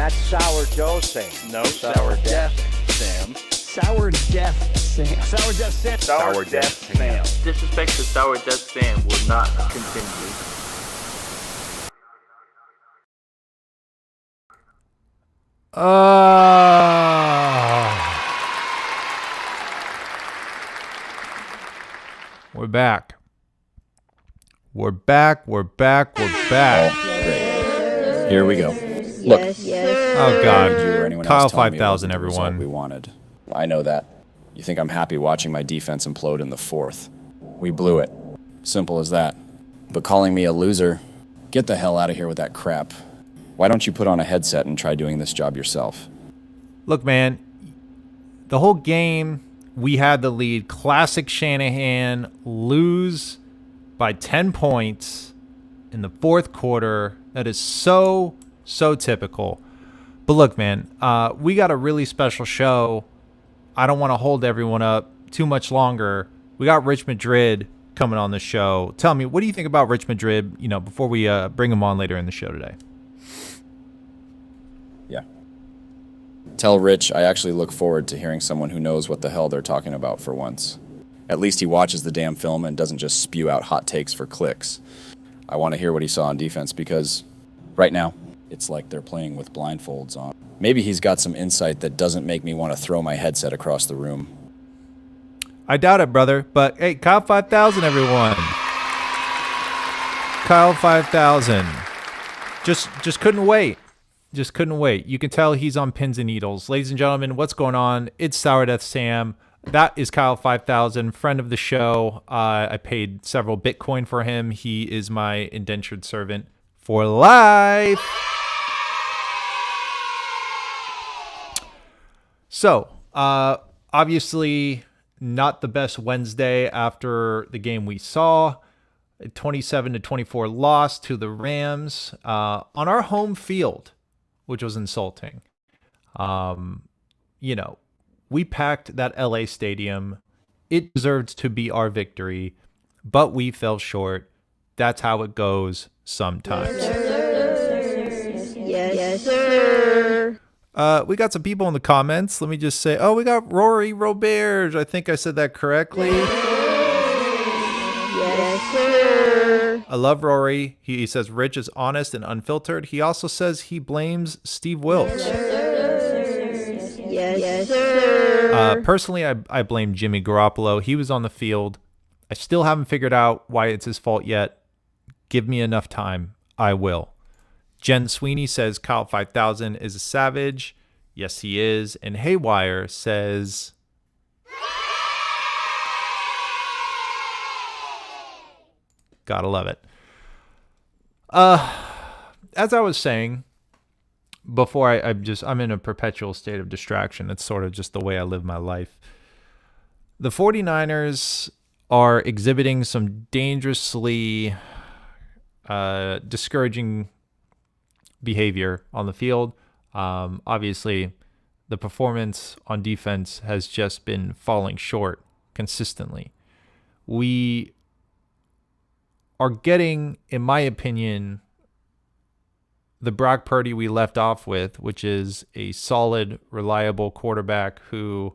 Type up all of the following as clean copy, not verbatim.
Not sourdough Sam. No, Sourdeath Sam. Sourdeath Sam. Sourdeath Sam. Sourdeath Sam. Disrespect to Sourdeath Sam will not continue. We're back. We're back. Great. Here we go. Look, Oh, God. you or anyone Kyle else telling me it 5000, wasn't the result everyone. we wanted. I know that. You think I'm happy watching my defense implode in the fourth. We blew it. Simple as that. But calling me a loser, get the hell out of here with that crap. Why don't you put on a headset and try doing this job yourself? Look, man, the whole game, we had the lead. Classic Shanahan, lose by 10 points in the fourth quarter. That is so typical. But look, man, we got a really special show. I don't want to hold everyone up too much longer. We got Rich Madrid coming on the show. Tell me, what do you think about Rich Madrid, before we bring him on later in the show today? Yeah. Tell Rich I actually look forward to hearing someone who knows what the hell they're talking about for once. At least he watches the damn film and doesn't just spew out hot takes for clicks. I want to hear what he saw on defense because right now, it's like they're playing with blindfolds on. Maybe he's got some insight that doesn't make me want to throw my headset across the room. I doubt it, brother. But, hey, Kyle 5000, everyone. Kyle 5000. Just couldn't wait. Just couldn't wait. You can tell he's on pins and needles. Ladies and gentlemen, what's going on? It's Sourdeath Sam. That is Kyle 5000, friend of the show. I paid several Bitcoin for him. He is my indentured servant for life. So, obviously, not the best Wednesday after the game we saw. A 27-24 loss to the Rams on our home field, which was insulting. We packed that LA stadium. It deserved to be our victory, but we fell short. That's how it goes sometimes. Yes, sir. We got some people in the comments. Let me just say, we got Rory Robert. I think I said that correctly. Yes, sir. I love Rory. He says Rich is honest and unfiltered. He also says he blames Steve Wilkes. Yes, sir. Personally, I blame Jimmy Garoppolo. He was on the field. I still haven't figured out why it's his fault yet. Give me enough time. I will. Jen Sweeney says Kyle 5000 is a savage. Yes, he is. And Haywire says... Gotta love it. As I was saying before, I'm in a perpetual state of distraction. It's sort of just the way I live my life. The 49ers are exhibiting some dangerously discouraging behavior on the field. Obviously, the performance on defense has just been falling short consistently. We are getting, in my opinion, the Brock Purdy we left off with, which is a solid, reliable quarterback who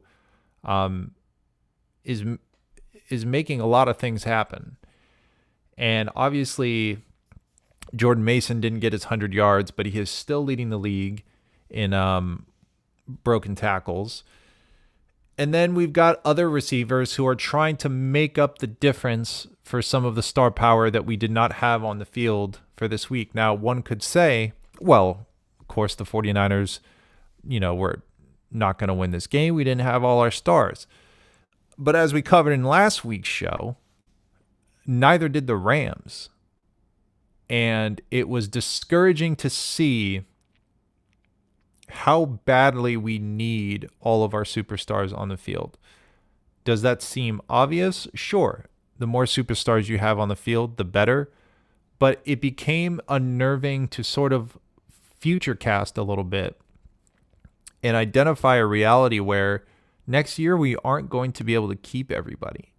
is making a lot of things happen. And obviously, Jordan Mason didn't get his 100 yards, but he is still leading the league in broken tackles. And then we've got other receivers who are trying to make up the difference for some of the star power that we did not have on the field for this week. Now, one could say, well, of course, the 49ers, were not going to win this game. We didn't have all our stars. But as we covered in last week's show, neither did the Rams. And it was discouraging to see how badly we need all of our superstars on the field. Does that seem obvious? Sure. The more superstars you have on the field, the better. But it became unnerving to sort of future cast a little bit and identify a reality where next year we aren't going to be able to keep everybody.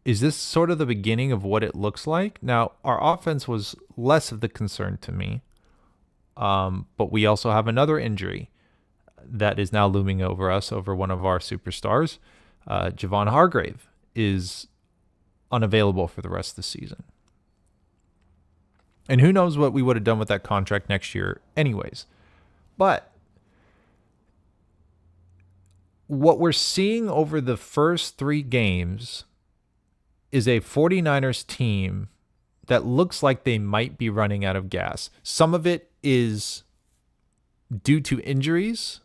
Is this sort of the beginning of what it looks like? Now, our offense was less of the concern to me. But we also have another injury that is now looming over us, over one of our superstars. Javon Hargrave is unavailable for the rest of the season. And who knows what we would have done with that contract next year anyways. But what we're seeing over the first 3 games is a 49ers team that looks like they might be running out of gas. Some of it is due to injuries.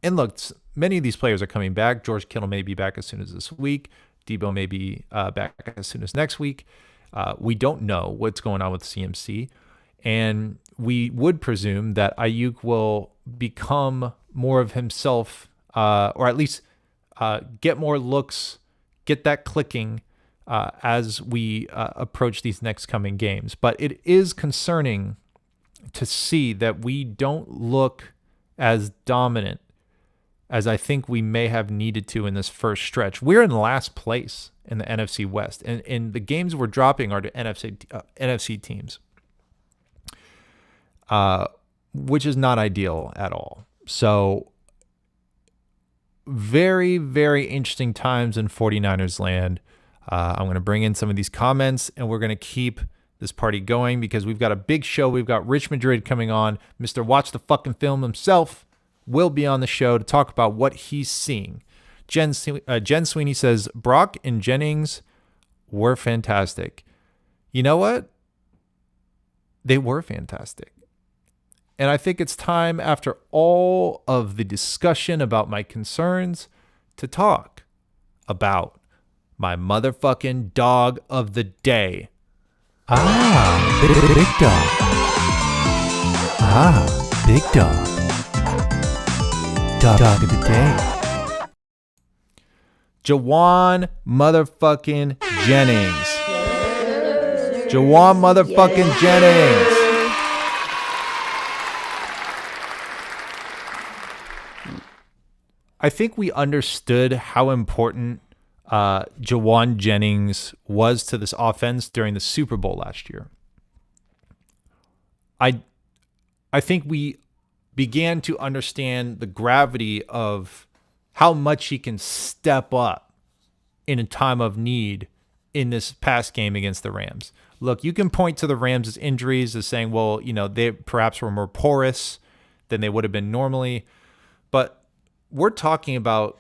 And look, many of these players are coming back. George Kittle may be back as soon as this week. Debo may be back as soon as next week. We don't know what's going on with CMC. And we would presume that Ayuk will become more of himself, or at least get more looks, get that clicking as we approach these next coming games. But it is concerning to see that we don't look as dominant as I think we may have needed to in this first stretch. We're in last place in the NFC West, and the games we're dropping are to NFC teams, which is not ideal at all. So very, very interesting times in 49ers land. I'm going to bring in some of these comments, and we're going to keep this party going because we've got a big show. We've got Rich Madrid coming on. Mr. Watch the Fucking Film himself will be on the show to talk about what he's seeing. Jen Sweeney says, Brock and Jennings were fantastic. You know what? They were fantastic. And I think it's time, after all of the discussion about my concerns, to talk about my motherfucking dog of the day. Big dog. Big dog. Dog of the day. Jawan motherfucking Jennings. Jawan motherfucking Jennings. I think we understood how important Jawan Jennings was to this offense during the Super Bowl last year. I think we began to understand the gravity of how much he can step up in a time of need in this past game against the Rams. Look, you can point to the Rams' injuries as saying, well, you know, they perhaps were more porous than they would have been normally. But we're talking about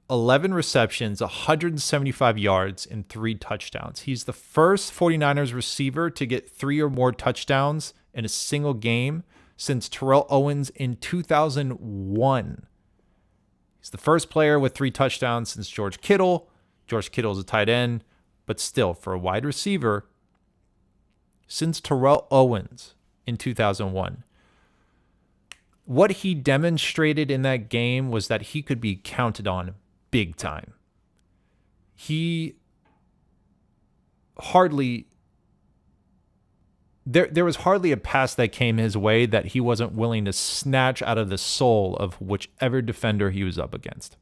11 receptions, 175 yards, and 3 touchdowns. He's the first 49ers receiver to get 3 or more touchdowns in a single game since Terrell Owens in 2001. He's the first player with 3 touchdowns since George Kittle. George Kittle is a tight end, but still, for a wide receiver, since Terrell Owens in 2001. What he demonstrated in that game was that he could be counted on big time. He hardly... There was hardly a pass that came his way that he wasn't willing to snatch out of the soul of whichever defender he was up against.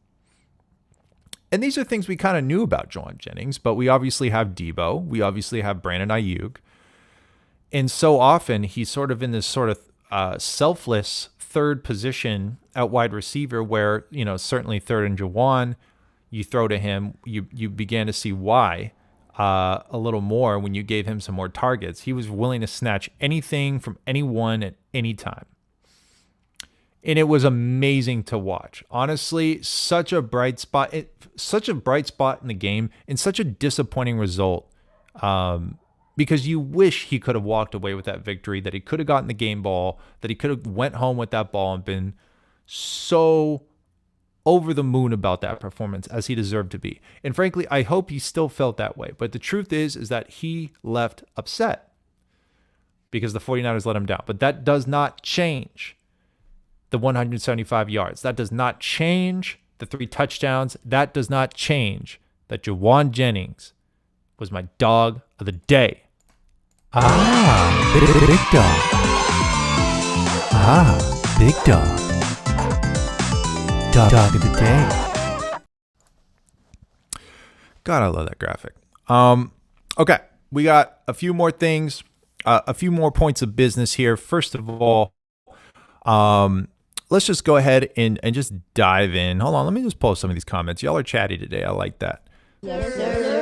And these are things we kind of knew about Jawan Jennings, but we obviously have Debo. We obviously have Brandon Ayuk. And so often he's sort of in this sort of selfless third position at wide receiver where, you know, certainly third and Jawan, you throw to him, you began to see why. A little more when you gave him some more targets. He was willing to snatch anything from anyone at any time. And it was amazing to watch. Honestly, such a bright spot in the game and such a disappointing result. Because you wish he could have walked away with that victory, that he could have gotten the game ball, that he could have went home with that ball and been so over the moon about that performance as he deserved to be. And frankly, I hope he still felt that way. But the truth is that he left upset because the 49ers let him down. But that does not change the 175 yards. That does not change the 3 touchdowns. That does not change that Jawan Jennings was my dog of the day. Big dog. Big dog. Dog of the day. God, I love that graphic. Okay, we got a few more things. a few more points of business here. First of all, let's just go ahead and just dive in. Hold on, let me just post some of these comments. Y'all are chatty today. I like that. Yes, sir.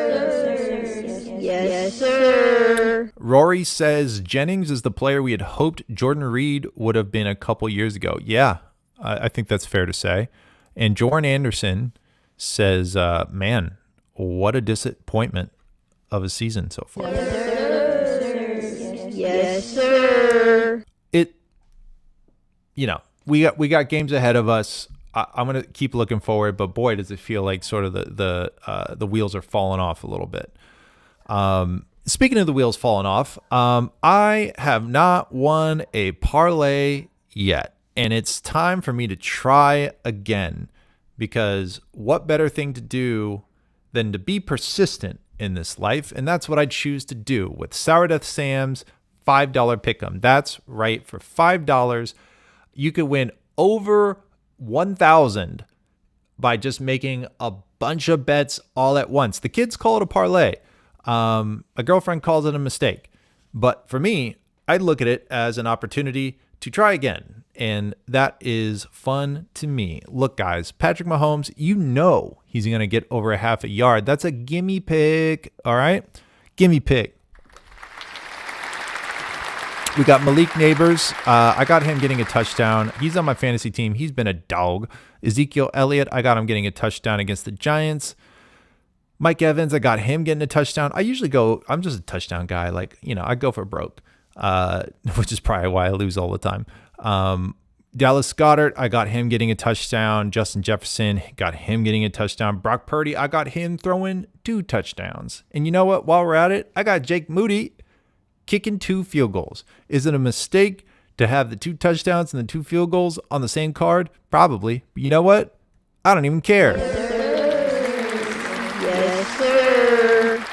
Yes, sir. Rory says Jennings is the player we had hoped Jordan Reed would have been a couple years ago. Yeah, I think that's fair to say. And Jordan Anderson says, man, what a disappointment of a season so far. Yes, sir. We got games ahead of us. I'm gonna keep looking forward, but boy, does it feel like sort of the wheels are falling off a little bit. Speaking of the wheels falling off, I have not won a parlay yet, and it's time for me to try again, because what better thing to do than to be persistent in this life? And that's what I choose to do with Sourdeath Sam's $5 pick'em. That's right, for $5, you could win over 1,000 by just making a bunch of bets all at once. The kids call it a parlay. A girlfriend calls it a mistake. But for me, I look at it as an opportunity to try again. And that is fun to me. Look, guys, Patrick Mahomes, you know he's going to get over a half a yard. That's a gimme pick. All right? Gimme pick. We got Malik Neighbors. I got him getting a touchdown. He's on my fantasy team. He's been a dog. Ezekiel Elliott, I got him getting a touchdown against the Giants. Mike Evans, I got him getting a touchdown. I'm just a touchdown guy. I go for broke, which is probably why I lose all the time. Dallas Goedert, I got him getting a touchdown. Justin Jefferson, got him getting a touchdown. Brock Purdy, I got him throwing 2 touchdowns. And you know what? While we're at it, I got Jake Moody kicking 2 field goals. Is it a mistake to have the 2 touchdowns and the 2 field goals on the same card? Probably. But you know what? I don't even care. Yes, sir.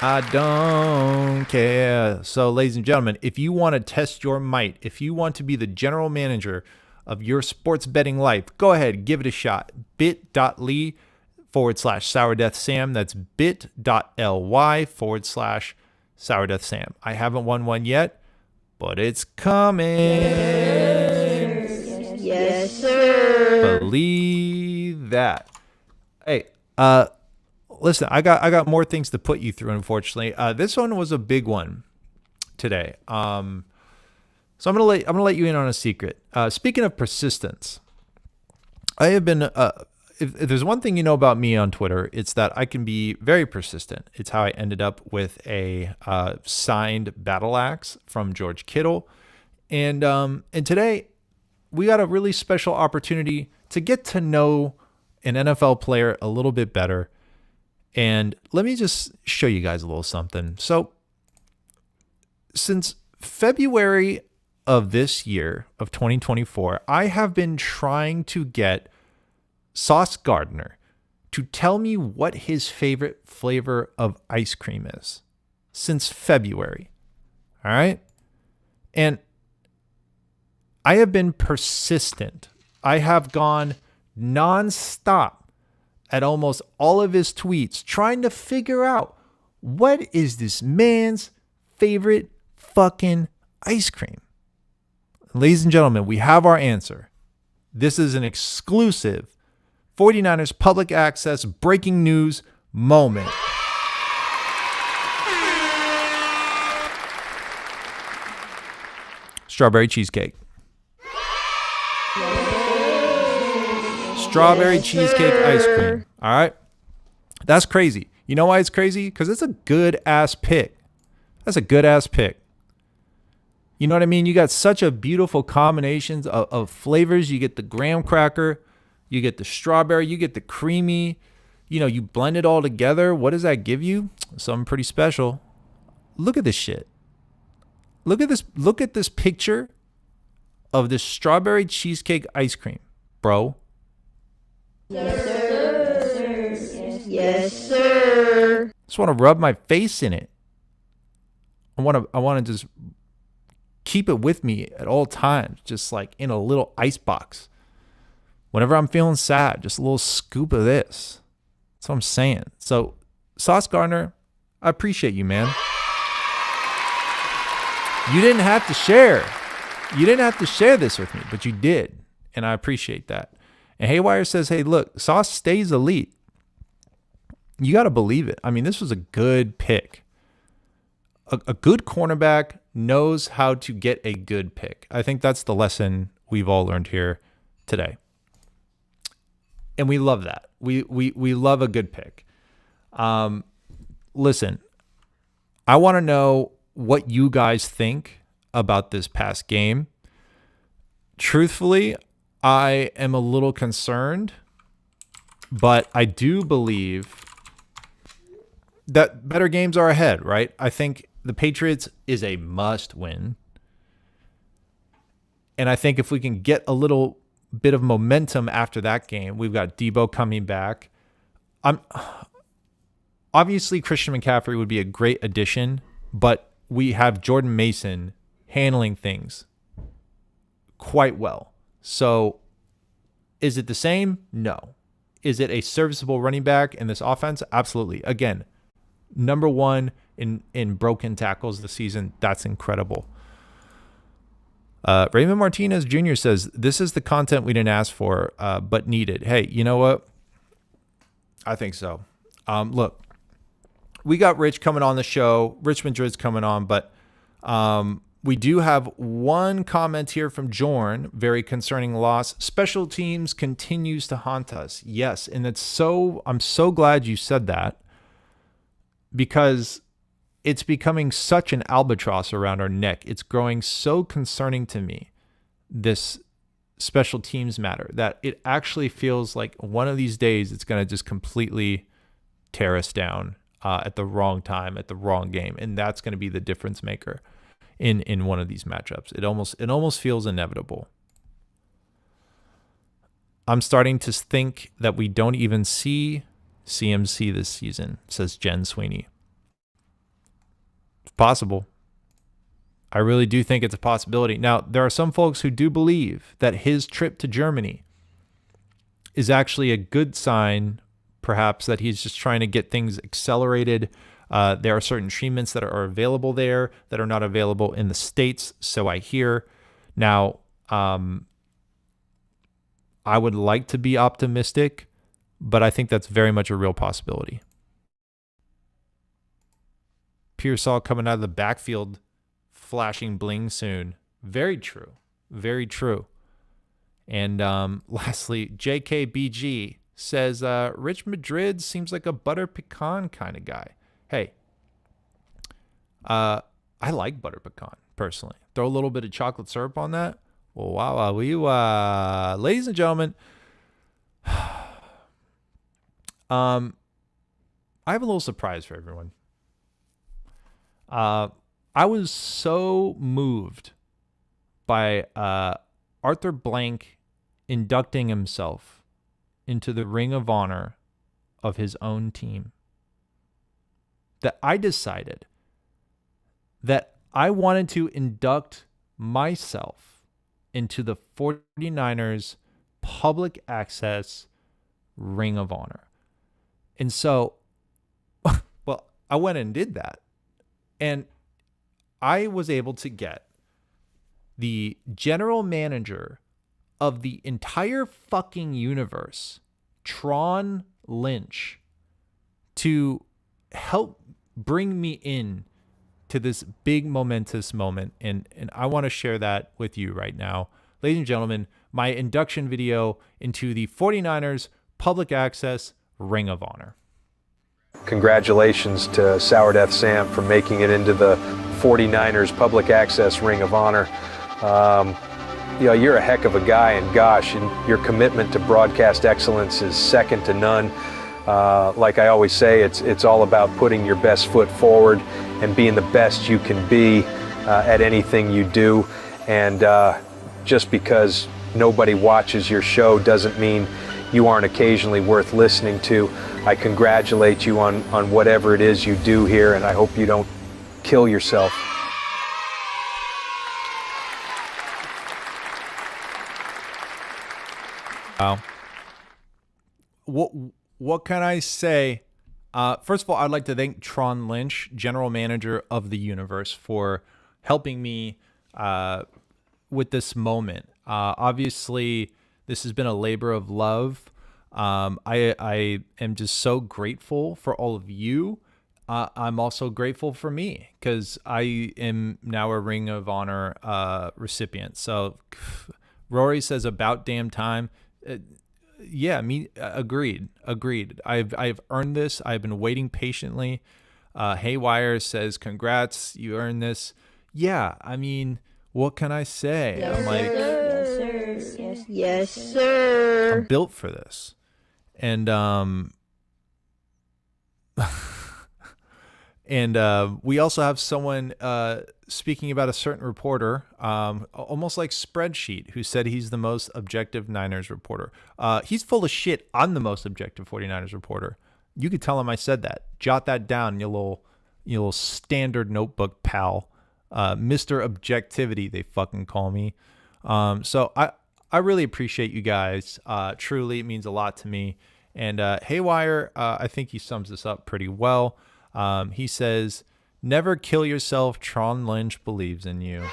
I don't care. So, ladies and gentlemen, if you want to test your might, if you want to be the general manager of your sports betting life, go ahead, give it a shot. bit.ly/Sourdeath Sam. That's bit.ly/Sourdeath Sam. I haven't won one yet, but it's coming. Yes, sir. Believe that. Hey, listen, I got more things to put you through, unfortunately. This one was a big one today. So I'm gonna let you in on a secret. Speaking of persistence, I have been if there's one thing you know about me on Twitter, it's that I can be very persistent. It's how I ended up with a signed battle axe from George Kittle. And today we got a really special opportunity to get to know an NFL player a little bit better. And let me just show you guys a little something. So since February of this year, of 2024, I have been trying to get Sauce Gardner to tell me what his favorite flavor of ice cream is since February. All right. And I have been persistent. I have gone nonstop at almost all of his tweets trying to figure out what is this man's favorite fucking ice cream. Ladies and gentlemen, we have our answer. This is an exclusive 49ers public access breaking news moment. Strawberry cheesecake. Strawberry cheesecake ice cream. All right. That's crazy. You know why it's crazy? Because it's a good ass pick. That's a good ass pick. You know what I mean? You got such a beautiful combinations of flavors. You get the graham cracker, you get the strawberry, you get the creamy. You blend it all together. What does that give you? Something pretty special. Look at this shit. Look at this. Look at this picture of this strawberry cheesecake ice cream, bro. Yes, sir. Yes, sir. Just want to rub my face in it. I want to just keep it with me at all times, just like in a little ice box. Whenever I'm feeling sad, just a little scoop of this. That's what I'm saying. So, Sauce Gardner, I appreciate you, man. You didn't have to share. You didn't have to share this with me, but you did. And I appreciate that. And Haywire says, hey, look, Sauce stays elite. You got to believe it. I mean, this was a good pick. A good cornerback knows how to get a good pick. I think that's the lesson we've all learned here today. And we love that. We love a good pick. Listen, I want to know what you guys think about this past game. Truthfully, I am a little concerned, but I do believe that better games are ahead, right? I think the Patriots is a must win. And I think if we can get a little bit of momentum after that game, we've got Debo coming back. Obviously Christian McCaffrey would be a great addition, but we have Jordan Mason handling things quite well. So is it the same? No. Is it a serviceable running back in this offense? Absolutely. Again, number one in broken tackles this season. That's incredible. Raymond Martinez Jr. says, this is the content we didn't ask for, but needed. Hey, you know what? I think so. Look, we got Rich coming on the show. Rich Madrid's coming on, but we do have one comment here from Jorn. Very concerning loss. Special teams continues to haunt us. Yes, and I'm so glad you said that, because it's becoming such an albatross around our neck. It's growing so concerning to me, this special teams matter, that it actually feels like one of these days it's going to just completely tear us down at the wrong time, at the wrong game. And that's going to be the difference maker in one of these matchups. It almost feels inevitable. I'm starting to think that we don't even see CMC this season, says Jen Sweeney. It's possible. I really do think it's a possibility. Now, there are some folks who do believe that his trip to Germany is actually a good sign, perhaps, that he's just trying to get things accelerated. There are certain treatments that are available there that are not available in the States, so I hear. Now, I would like to be optimistic, but I think that's very much a real possibility. Pearsall coming out of the backfield, flashing bling soon. Very true. Very true. And lastly, JKBG says, Rich Madrid seems like a butter pecan kind of guy. Hey, I like butter pecan, personally. Throw a little bit of chocolate syrup on that. Well, wow. Ladies and gentlemen, I have a little surprise for everyone. I was so moved by Arthur Blank inducting himself into the Ring of Honor of his own team that I decided that I wanted to induct myself into the 49ers public access Ring of Honor. And so, well, I went and did that. And I was able to get the general manager of the entire fucking universe, Tron Lynch, to help bring me in to this big momentous moment. And I want to share that with you right now. Ladies and gentlemen, my induction video into the 49ers public access Ring of Honor. Congratulations to Sourdeath Sam for making it into the 49ers public access Ring of Honor. You're a heck of a guy, and gosh, and your commitment to broadcast excellence is second to none. Like I always say, it's all about putting your best foot forward and being the best you can be at anything you do. And just because nobody watches your show doesn't mean you aren't occasionally worth listening to. I congratulate you on whatever it is you do here, and I hope you don't kill yourself. Wow. What can I say? First of all, I'd like to thank Tron Lynch, general manager of the universe, for helping me with this moment. Obviously, this has been a labor of love. I am just so grateful for all of you. I'm also grateful for me because I am now a Ring of Honor recipient. So Rory says about damn time. Yeah, me agreed. I've earned this. I've been waiting patiently. Haywire says congrats, you earned this. Yeah, I mean, what can I say? Yes, I'm like, sir. Yes, sir. I'm built for this. And we also have someone speaking about a certain reporter, almost like Spreadsheet, who said he's the most objective Niners reporter. He's full of shit. I'm the most objective 49ers reporter. You could tell him I said that. Jot that down in your little standard notebook, pal. Mr. Objectivity, they fucking call me. So I really appreciate you guys. Truly, it means a lot to me. And Haywire, I think he sums this up pretty well. He says, never kill yourself. Tron Lynch believes in you.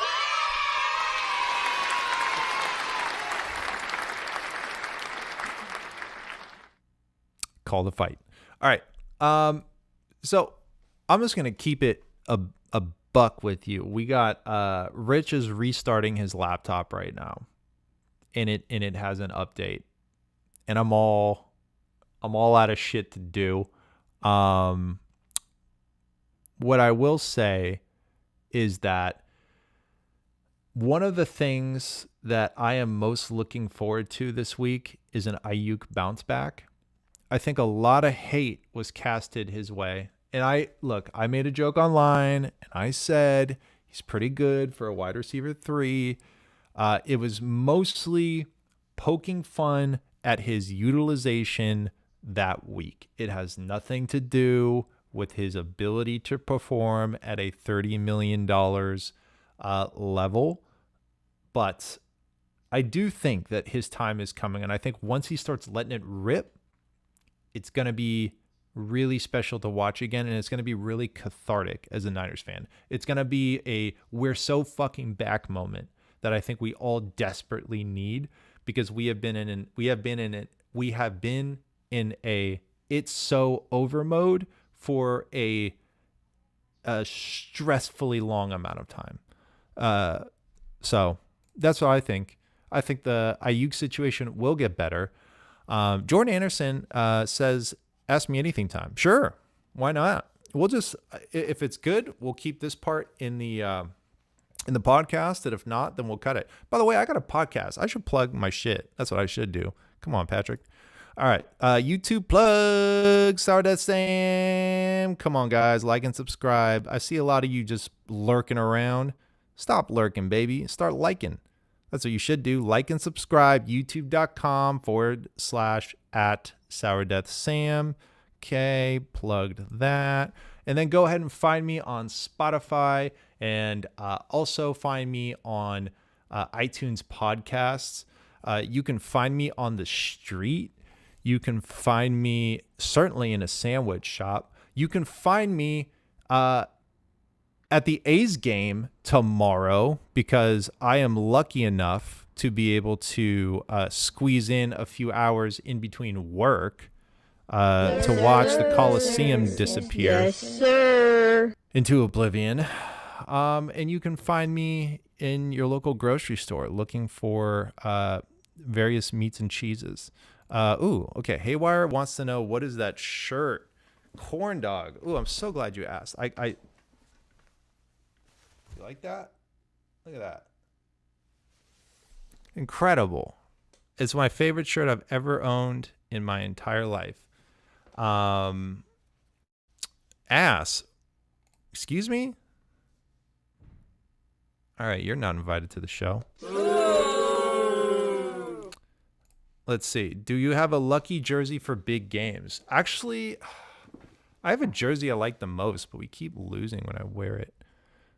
Call the fight. All right. So I'm just going to keep it a buck with you. We got Rich is restarting his laptop right now. And it has an update. And I'm all out of shit to do. What I will say is that one of the things that I am most looking forward to this week is an Ayuk bounce back. I think a lot of hate was casted his way. And I made a joke online and I said he's pretty good for a wide receiver 3. It was mostly poking fun at his utilization that week. It has nothing to do with his ability to perform at a $30 million level. But I do think that his time is coming. And I think once he starts letting it rip, it's going to be really special to watch again. And it's going to be really cathartic as a Niners fan. It's going to be a we're so fucking back moment that I think we all desperately need, because we have been in a it's so over mode for a stressfully long amount of time. So that's what I think. I think the Ayuk situation will get better. Jordan Anderson says, ask me anything time. Sure. Why not? We'll just, if it's good, we'll keep this part in the podcast. And if not, then we'll cut it. By the way, I got a podcast. I should plug my shit. That's what I should do. Come on, Patrick. All right. YouTube plug, Sourdeath Sam. Come on, guys. Like and subscribe. I see a lot of you just lurking around. Stop lurking, baby. Start liking. That's what you should do. Like and subscribe. YouTube.com/@SourdeathSam. Okay. Plugged that. And then go ahead and find me on Spotify, and also find me on iTunes podcasts. You can find me on the street. You can find me certainly in a sandwich shop. You can find me at the A's game tomorrow, because I am lucky enough to be able to squeeze in a few hours in between work to watch the Coliseum disappear Yes, sir. into oblivion. And you can find me in your local grocery store looking for various meats and cheeses. Okay. Haywire wants to know, what is that shirt? Corn dog. Ooh, I'm so glad you asked. You like that? Look at that. Incredible. It's my favorite shirt I've ever owned in my entire life. Ass. Excuse me? All right, you're not invited to the show. Let's see. Do you have a lucky jersey for big games? Actually, I have a jersey I like the most, but we keep losing when I wear it.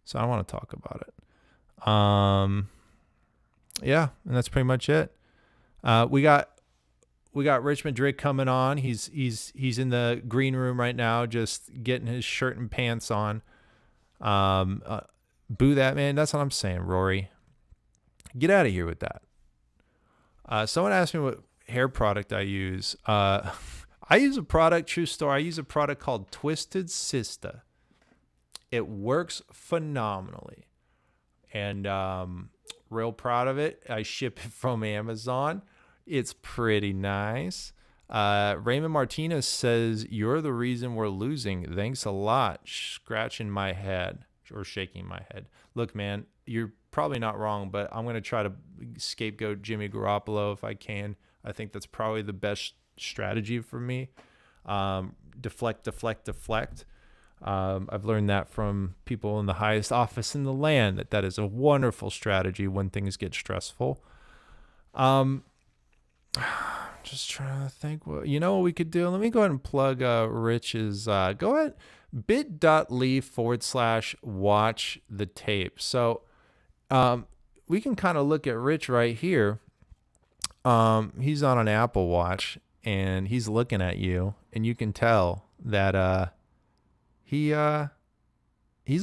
So I don't want to talk about it. Yeah, and that's pretty much it. We got Rich Madrid coming on. He's in the green room right now, just getting his shirt and pants on. Boo that, man. That's what I'm saying, Rory. Get out of here with that. Someone asked me what hair product I use. I use a product, true story. I use a product called Twisted Sister. It works phenomenally. And real proud of it. I ship it from Amazon. It's pretty nice. Raymond Martinez says, "You're the reason we're losing. Thanks a lot." Scratching my head or shaking my head. Look, man, you're probably not wrong, but I'm going to try to scapegoat Jimmy Garoppolo if I can. I think that's probably the best strategy for me. Deflect. I've learned that from people in the highest office in the land, that is a wonderful strategy when things get stressful. Just trying to think what we could do. Let me go ahead and plug Rich's. Go ahead, bit.ly/watch the tape. So we can kind of look at Rich right here. He's on an Apple Watch and he's looking at you, and you can tell that he's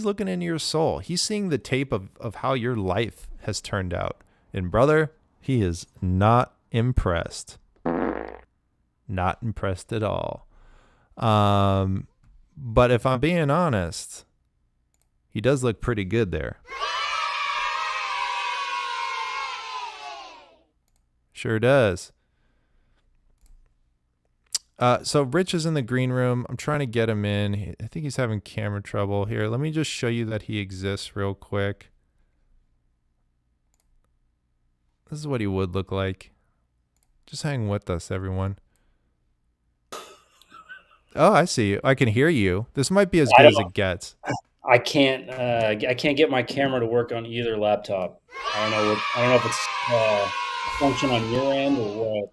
looking into your soul. He's seeing the tape of how your life has turned out. And brother, he is not impressed. Not impressed at all. But if I'm being honest, he does look pretty good there. Sure does. So Rich is in the green room. I'm trying to get him in. I think he's having camera trouble here. Let me just show you that he exists real quick. This is what he would look like. Just hang with us, everyone. Oh, I see you. I can hear you. This might be as good as it gets. I can't get my camera to work on either laptop. I don't know if it's a function on your end or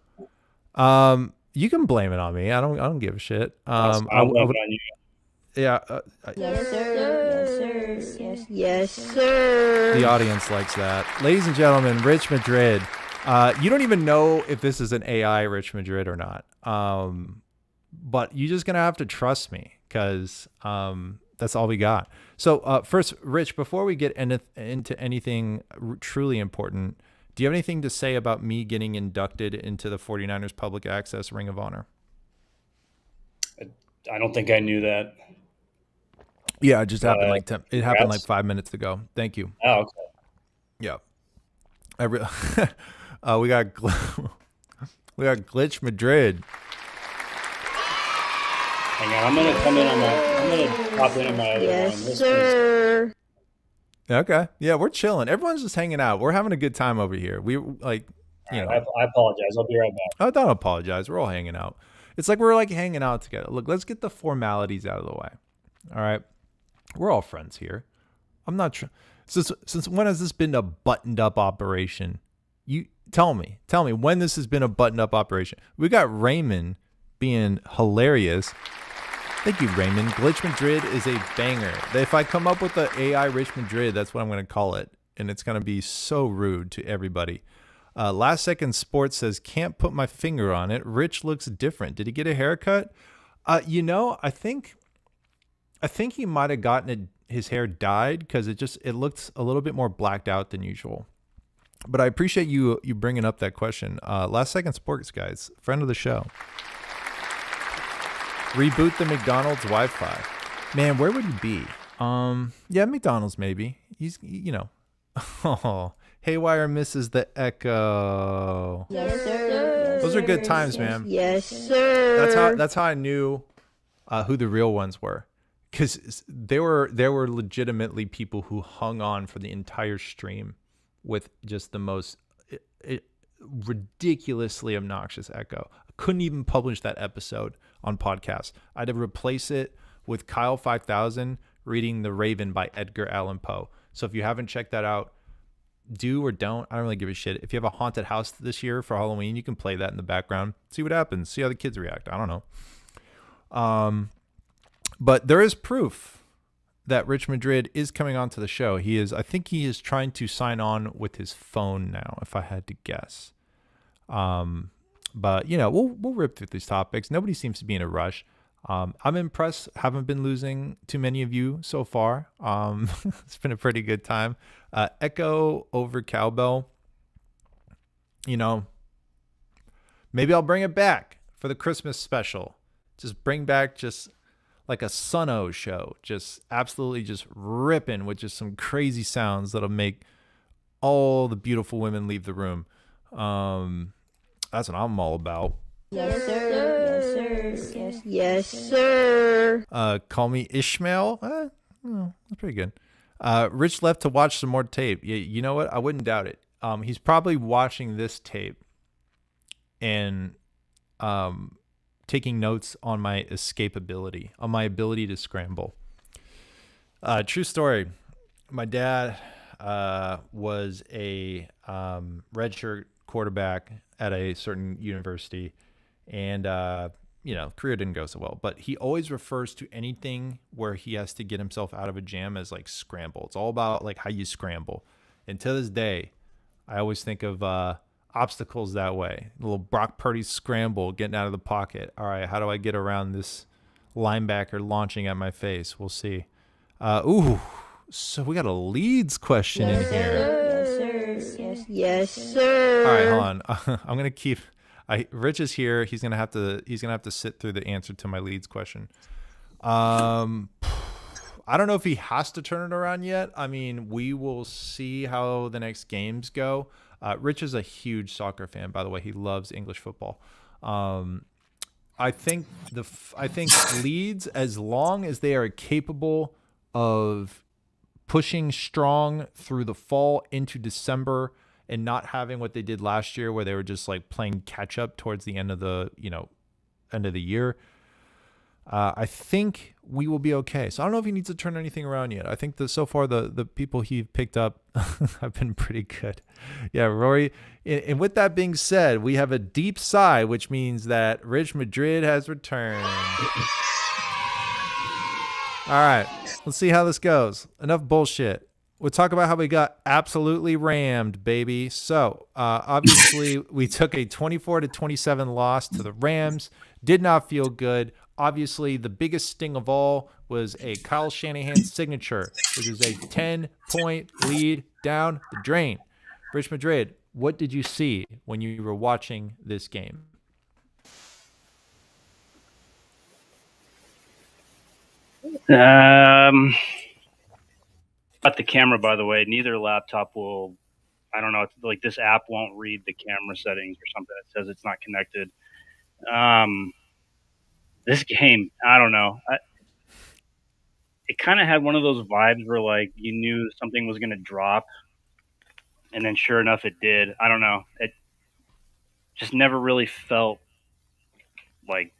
what. You can blame it on me. I don't give a shit. I'll blame it on you. Yeah. Yes, sir. Yes, sir. The audience likes that. Ladies and gentlemen, Rich Madrid. You don't even know if this is an AI Rich Madrid or not. But you're just going to have to trust me, because that's all we got. So first, Rich, before we get into anything truly important, do you have anything to say about me getting inducted into the 49ers Public Access Ring of Honor? I don't think I knew that. Yeah, it just happened happened like 5 minutes ago. Thank you. Oh, okay. Yeah. We got Glitch Madrid. Hang on, I'm gonna pop in on my other Yes, line. sir. Okay. Yeah, we're chilling. Everyone's just hanging out. We're having a good time over here. We I apologize. I'll be right back. Oh, don't apologize. We're all hanging out. It's like we're like hanging out together. Look, let's get the formalities out of the way. All right. We're all friends here. I'm not sure. Since when has this been a buttoned up operation? You tell me when this has been a buttoned up operation. We got Raymond being hilarious. Thank you, Raymond. Glitch Madrid is a banger. If I come up with the AI Rich Madrid, that's what I'm going to call it. And it's going to be so rude to everybody. Last Second Sports says, can't put my finger on it. Rich looks different. Did he get a haircut? I think he might have gotten his hair dyed, because it looks a little bit more blacked out than usual. But I appreciate you bringing up that question. Last Second Sports, guys, friend of the show. Reboot the McDonald's Wi-Fi. Man, where would he be? Yeah, McDonald's maybe. He's. Oh, Haywire misses the echo. Yes, sir. Those are good times, man. Yes, sir. That's how I knew who the real ones were, because there were legitimately people who hung on for the entire stream with just the most ridiculously obnoxious echo. I couldn't even publish that episode on podcast. I had to replace it with Kyle 5000 reading The Raven by Edgar Allan Poe. So if you haven't checked that out, do or don't. I don't really give a shit. If you have a haunted house this year for Halloween, you can play that in the background. See what happens. See how the kids react. I don't know. But there is proof that Rich Madrid is coming onto the show. I think he is trying to sign on with his phone now, if I had to guess. But we'll rip through these topics. Nobody seems to be in a rush. I'm impressed. Haven't been losing too many of you so far. It's been a pretty good time. Echo over Cowbell. You know, maybe I'll bring it back for the Christmas special. Just bring back just like a Sun-O show. Just absolutely just ripping with just some crazy sounds that'll make all the beautiful women leave the room. That's what I'm all about. Yes, sir. Yes, sir. Yes, sir. Call me Ishmael. That's pretty good. Rich left to watch some more tape. You know what? I wouldn't doubt it. He's probably watching this tape and taking notes on my escapability, on my ability to scramble. True story. My dad was a redshirt quarterback at a certain university, and career didn't go so well. But he always refers to anything where he has to get himself out of a jam as like scramble. It's all about like how you scramble. And to this day, I always think of obstacles that way. A little Brock Purdy scramble, getting out of the pocket. All right, how do I get around this linebacker launching at my face? We'll see. So we got a leads question in here. Yes, sir. All right, hold on. I'm gonna keep. Rich is here. He's gonna have to sit through the answer to my leads question. I don't know if he has to turn it around yet. I mean, we will see how the next games go. Rich is a huge soccer fan, by the way. He loves English football. I think Leeds, as long as they are capable of pushing strong through the fall into December and not having what they did last year, where they were just like playing catch up towards the end of the year, I think we will be okay. So I don't know if he needs to turn anything around yet. I think that so far the people he picked up have been pretty good. Yeah, Rory. And with that being said, we have a deep sigh, which means that Rich Madrid has returned. All right, let's see how this goes. Enough bullshit. We'll talk about how we got absolutely rammed, baby. So obviously we took a 24-27 loss to the Rams. Did not feel good. Obviously, the biggest sting of all was a Kyle Shanahan signature, which is a 10-point lead down the drain. Rich Madrid, what did you see when you were watching this game? Got the camera, by the way. Neither laptop will. I don't know. It's like this app won't read the camera settings or something. It says it's not connected. This game, I don't know. It kind of had one of those vibes where like you knew something was going to drop, and then sure enough, it did. I don't know. It just never really felt like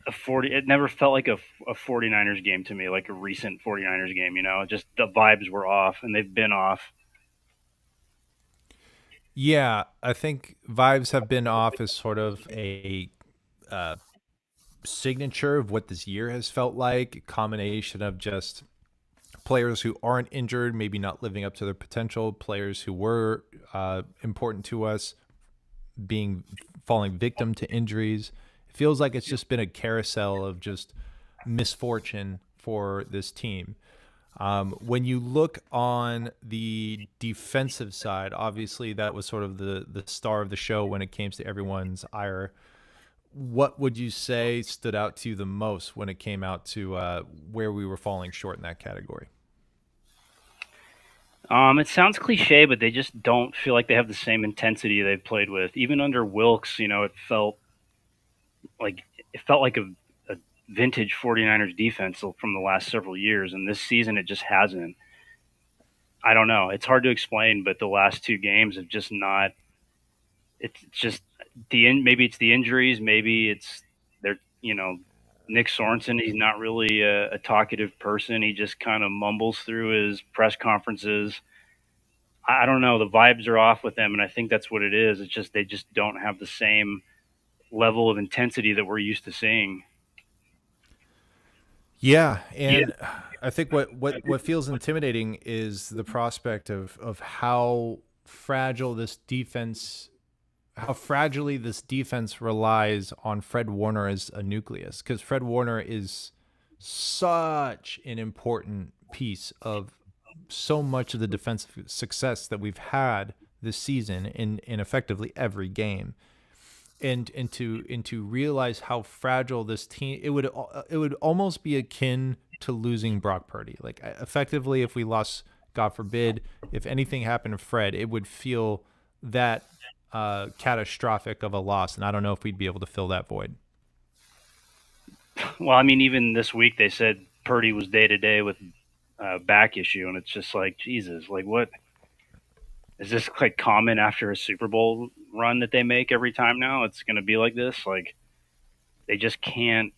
it never felt like a 49ers game to me, like a recent 49ers game, just the vibes were off, and they've been off. Yeah, I think vibes have been off as sort of a signature of what this year has felt like, a combination of just players who aren't injured, maybe not living up to their potential, players who were important to us falling victim to injuries. It feels like it's just been a carousel of just misfortune for this team. When you look on the defensive side, obviously that was sort of the star of the show when it came to everyone's ire. What would you say stood out to you the most when it came out to where we were falling short in that category? It sounds cliche, but they just don't feel like they have the same intensity they've played with. Even under Wilkes, it felt like a vintage 49ers defense from the last several years, and this season it just hasn't. I don't know. It's hard to explain, but the last two games have just not. It's just maybe it's the injuries, maybe it's Nick Sorensen. He's not really a talkative person. He just kind of mumbles through his press conferences. I don't know. The vibes are off with them, and I think that's what it is. It's just they just don't have the same level of intensity that we're used to seeing. Yeah, and I think what feels intimidating is the prospect of how fragile this defense fragilely this defense relies on Fred Warner as a nucleus, because Fred Warner is such an important piece of so much of the defensive success that we've had this season in effectively every game. And to realize how fragile this team, it would almost be akin to losing Brock Purdy. Like, effectively, if we lost, God forbid, if anything happened to Fred, it would feel that catastrophic of a loss, and I don't know if we'd be able to fill that void. Well, I mean, even this week they said Purdy was day to day with back issue, and it's just like, Jesus, like, what is this, like, common after a Super Bowl run that they make every time now? It's going to be like this. Like, they just can't.